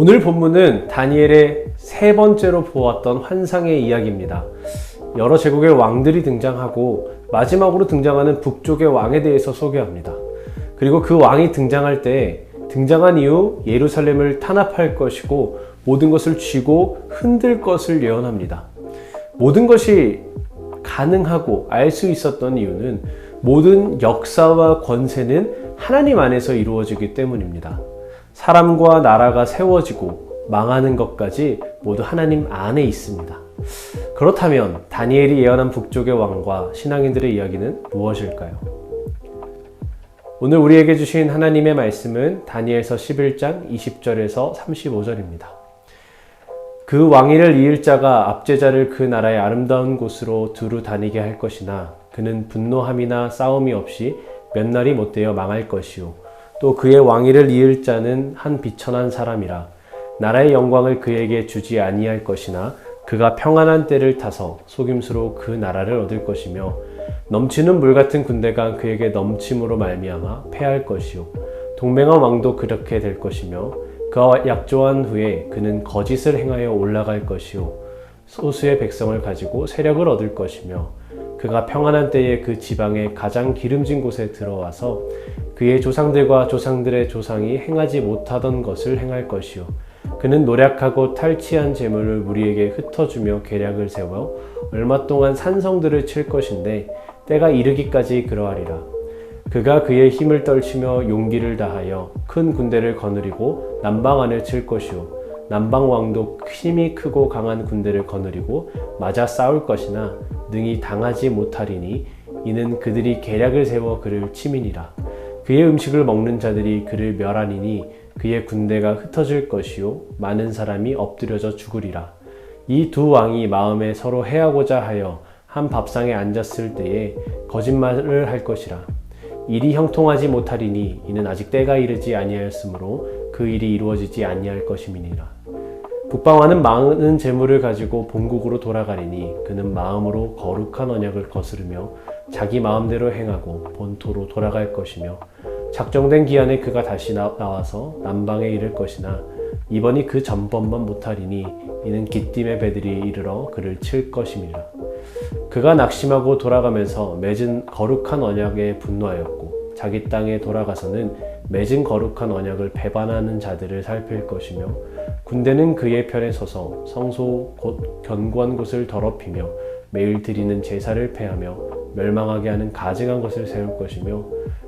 오늘 본문은 다니엘의 세 번째로 보았던 환상의 이야기입니다. 여러 제국의 왕들이 등장하고 마지막으로 등장하는 북쪽의 왕에 대해서 소개합니다. 그리고 그 왕이 등장할 때 등장한 이후 예루살렘을 탄압할 것이고 모든 것을 쥐고 흔들 것을 예언합니다. 모든 것이 가능하고 알 수 있었던 이유는 모든 역사와 권세는 하나님 안에서 이루어지기 때문입니다. 사람과 나라가 세워지고 망하는 것까지 모두 하나님 안에 있습니다. 그렇다면 다니엘이 예언한 북쪽의 왕과 신앙인들의 이야기는 무엇일까요? 오늘 우리에게 주신 하나님의 말씀은 다니엘서 11장 20절에서 35절입니다. 그 왕위를 이을 자가 압제자를 그 나라의 아름다운 곳으로 두루 다니게 할 것이나 그는 분노함이나 싸움이 없이 몇 날이 못되어 망할 것이요 또 그의 왕위를 이을 자는 한 비천한 사람이라 나라의 영광을 그에게 주지 아니할 것이나 그가 평안한 때를 타서 속임수로 그 나라를 얻을 것이며 넘치는 물 같은 군대가 그에게 넘침으로 말미암아 패할 것이요 동맹한 왕도 그렇게 될 것이며 그와 약조한 후에 그는 거짓을 행하여 올라갈 것이요 소수의 백성을 가지고 세력을 얻을 것이며 그가 평안한 때에 그 지방의 가장 기름진 곳에 들어와서 그의 조상들과 조상들의 조상이 행하지 못하던 것을 행할 것이요 그는 노략하고 탈취한 재물을 무리에게 흩어주며 계략을 세워 얼마 동안 산성들을 칠 것인데 때가 이르기까지 그러하리라. 그가 그의 힘을 떨치며 용기를 다하여 큰 군대를 거느리고 남방안을 칠 것이요 남방 왕도 힘이 크고 강한 군대를 거느리고 맞아 싸울 것이나 능히 당하지 못하리니 이는 그들이 계략을 세워 그를 치민이라. 그의 음식을 먹는 자들이 그를 멸하니니 그의 군대가 흩어질 것이요 많은 사람이 엎드려져 죽으리라. 이 두 왕이 마음에 서로 해하고자 하여 한 밥상에 앉았을 때에 거짓말을 할 것이라. 일이 형통하지 못하리니 이는 아직 때가 이르지 아니하였으므로 그 일이 이루어지지 아니할 것임이니라. 북방왕은 많은 재물을 가지고 본국으로 돌아가리니 그는 마음으로 거룩한 언약을 거스르며 자기 마음대로 행하고 본토로 돌아갈 것이며 작정된 기한에 그가 다시 나와서 남방에 이를 것이나 이번이 그 전번만 못하리니 이는 기띔의 배들이 이르러 그를 칠 것임이라. 그가 낙심하고 돌아가면서 맺은 거룩한 언약에 분노하였고 자기 땅에 돌아가서는 맺은 거룩한 언약을 배반하는 자들을 살필 것이며 군대는 그의 편에 서서 성소 곧 견고한 곳을 더럽히며 매일 드리는 제사를 폐하며 멸망하게 하는 가증한 것을 세울 것이며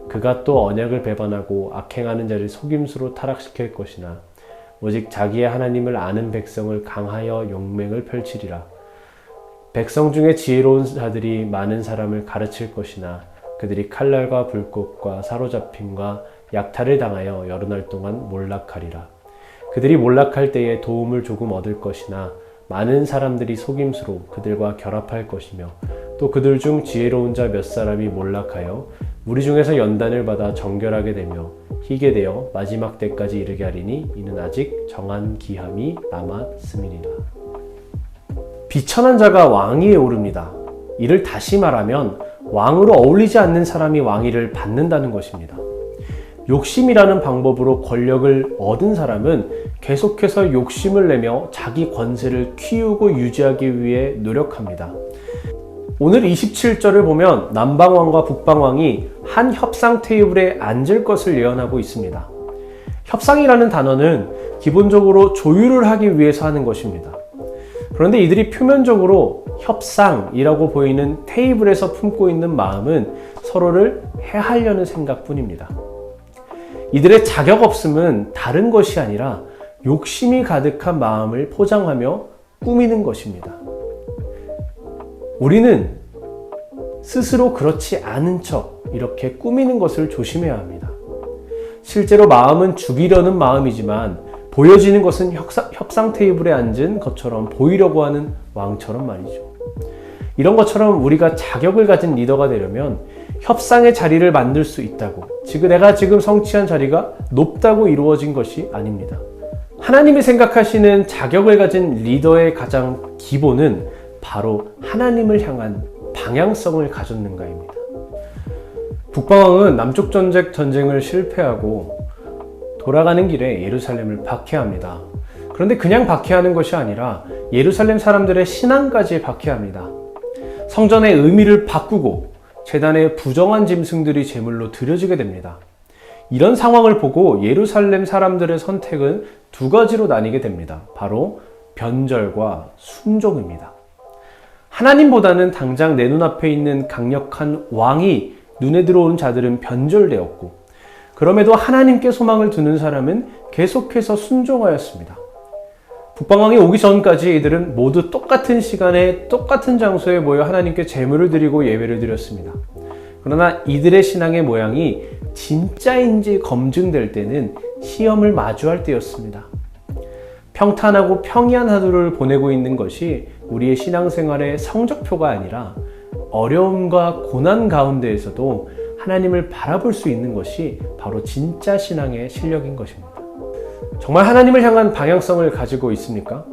그가 또 언약을 배반하고 악행하는 자를 속임수로 타락시킬 것이나 오직 자기의 하나님을 아는 백성을 강하여 용맹을 펼치리라. 백성 중에 지혜로운 자들이 많은 사람을 가르칠 것이나 그들이 칼날과 불꽃과 사로잡힘과 약탈을 당하여 여러 날 동안 몰락하리라. 그들이 몰락할 때에 도움을 조금 얻을 것이나 많은 사람들이 속임수로 그들과 결합할 것이며 또 그들 중 지혜로운 자 몇 사람이 몰락하여 무리 중에서 연단을 받아 정결하게 되며 희게 되어 마지막 때까지 이르게 하리니 이는 아직 정한 기함이 남았음이니라. 비천한 자가 왕위에 오릅니다. 이를 다시 말하면 왕으로 어울리지 않는 사람이 왕위를 받는다는 것입니다. 욕심이라는 방법으로 권력을 얻은 사람은 계속해서 욕심을 내며 자기 권세를 키우고 유지하기 위해 노력합니다. 오늘 27절을 보면 남방왕과 북방왕이 한 협상 테이블에 앉을 것을 예언하고 있습니다. 협상이라는 단어는 기본적으로 조율을 하기 위해서 하는 것입니다. 그런데 이들이 표면적으로 협상이라고 보이는 테이블에서 품고 있는 마음은 서로를 해하려는 생각뿐입니다. 이들의 자격 없음은 다른 것이 아니라 욕심이 가득한 마음을 포장하며 꾸미는 것입니다. 우리는 스스로 그렇지 않은 척 이렇게 꾸미는 것을 조심해야 합니다. 실제로 마음은 죽이려는 마음이지만 보여지는 것은 협상 테이블에 앉은 것처럼 보이려고 하는 왕처럼 말이죠. 이런 것처럼 우리가 자격을 가진 리더가 되려면 협상의 자리를 만들 수 있다고, 내가 지금 성취한 자리가 높다고 이루어진 것이 아닙니다. 하나님이 생각하시는 자격을 가진 리더의 가장 기본은 바로 하나님을 향한 방향성을 가졌는가입니다. 북방왕은 남쪽 전쟁을 실패하고 돌아가는 길에 예루살렘을 박해합니다. 그런데 그냥 박해하는 것이 아니라 예루살렘 사람들의 신앙까지 박해합니다. 성전의 의미를 바꾸고 제단에 부정한 짐승들이 제물로 드려지게 됩니다. 이런 상황을 보고 예루살렘 사람들의 선택은 두 가지로 나뉘게 됩니다. 바로 변절과 순종입니다. 하나님보다는 당장 내 눈앞에 있는 강력한 왕이 눈에 들어오는 자들은 변절되었고, 그럼에도 하나님께 소망을 두는 사람은 계속해서 순종하였습니다. 북방왕이 오기 전까지 이들은 모두 똑같은 시간에 똑같은 장소에 모여 하나님께 제물을 드리고 예배를 드렸습니다. 그러나 이들의 신앙의 모양이 진짜인지 검증될 때는 시험을 마주할 때였습니다. 평탄하고 평이한 하루를 보내고 있는 것이 우리의 신앙생활의 성적표가 아니라 어려움과 고난 가운데에서도 하나님을 바라볼 수 있는 것이 바로 진짜 신앙의 실력인 것입니다. 정말 하나님을 향한 방향성을 가지고 있습니까?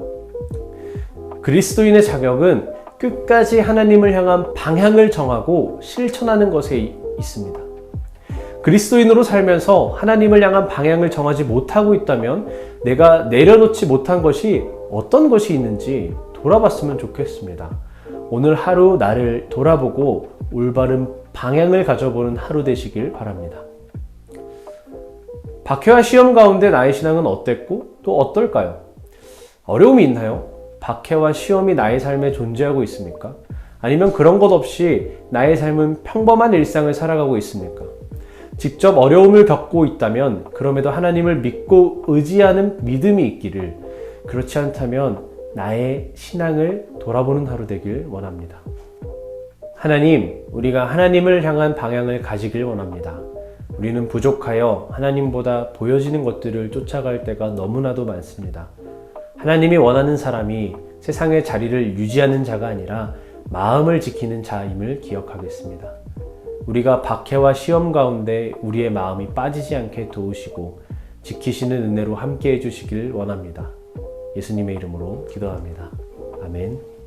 그리스도인의 자격은 끝까지 하나님을 향한 방향을 정하고 실천하는 것에 있습니다. 그리스도인으로 살면서 하나님을 향한 방향을 정하지 못하고 있다면 내가 내려놓지 못한 것이 어떤 것이 있는지 돌아봤으면 좋겠습니다. 오늘 하루 나를 돌아보고 올바른 방향을 가져보는 하루 되시길 바랍니다. 박해와 시험 가운데 나의 신앙은 어땠고 또 어떨까요? 어려움이 있나요? 박해와 시험이 나의 삶에 존재하고 있습니까? 아니면 그런 것 없이 나의 삶은 평범한 일상을 살아가고 있습니까? 직접 어려움을 겪고 있다면 그럼에도 하나님을 믿고 의지하는 믿음이 있기를, 그렇지 않다면 나의 신앙을 돌아보는 하루 되길 원합니다. 하나님, 우리가 하나님을 향한 방향을 가지길 원합니다. 우리는 부족하여 하나님보다 보여지는 것들을 쫓아갈 때가 너무나도 많습니다. 하나님이 원하는 사람이 세상의 자리를 유지하는 자가 아니라 마음을 지키는 자임을 기억하겠습니다. 우리가 박해와 시험 가운데 우리의 마음이 빠지지 않게 도우시고 지키시는 은혜로 함께 해주시길 원합니다. 예수님의 이름으로 기도합니다. 아멘.